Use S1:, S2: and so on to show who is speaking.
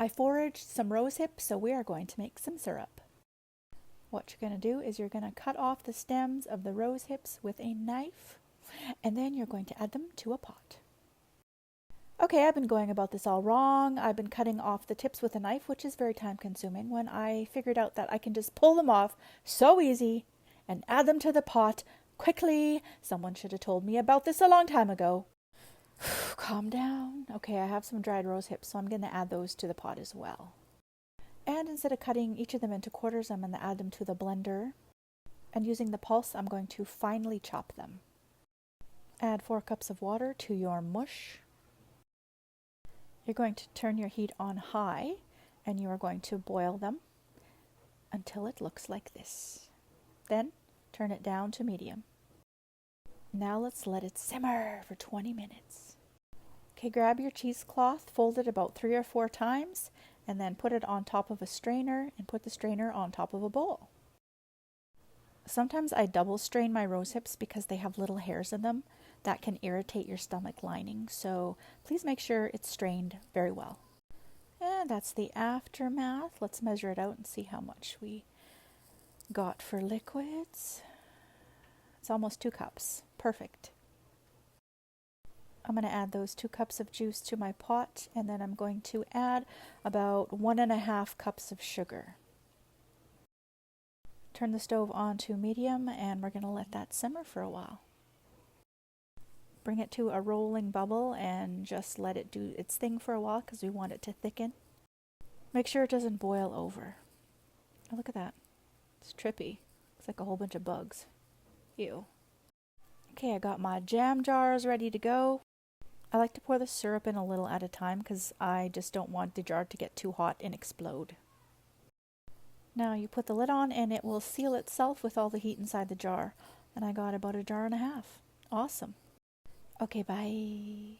S1: I foraged some rose hips, so we are going to make some syrup. What you're going to do is you're going to cut off the stems of the rose hips with a knife, and then you're going to add them to a pot. Okay, I've been going about this all wrong. I've been cutting off the tips with a knife, which is very time consuming, when I figured out that I can just pull them off so easy and add them to the pot quickly. Someone should have told me about this a long time ago. Calm down. Okay, I have some dried rose hips, so I'm going to add those to the pot as well. And instead of cutting each of them into quarters, I'm going to add them to the blender. And using the pulse, I'm going to finely chop them. Add 4 cups of water to your mush. You're going to turn your heat on high, and you are going to boil them until it looks like this. Then turn it down to medium. Now let's let it simmer for 20 minutes. Okay, grab your cheesecloth, fold it about 3 or 4 times, and then put it on top of a strainer and put the strainer on top of a bowl. Sometimes I double strain my rose hips because they have little hairs in them that can irritate your stomach lining, so please make sure it's strained very well. And that's the aftermath. Let's measure it out and see how much we got for liquids. It's almost 2 cups. Perfect. I'm going to add those 2 cups of juice to my pot, and then I'm going to add about 1.5 cups of sugar. Turn the stove on to medium, and we're going to let that simmer for a while. Bring it to a rolling bubble and just let it do its thing for a while because we want it to thicken. Make sure it doesn't boil over. Oh, look at that. It's trippy. It's like a whole bunch of bugs. Ew. Okay, I got my jam jars ready to go. I like to pour the syrup in a little at a time because I just don't want the jar to get too hot and explode. Now you put the lid on and it will seal itself with all the heat inside the jar. And I got about 1.5 jars. Awesome. Okay, bye.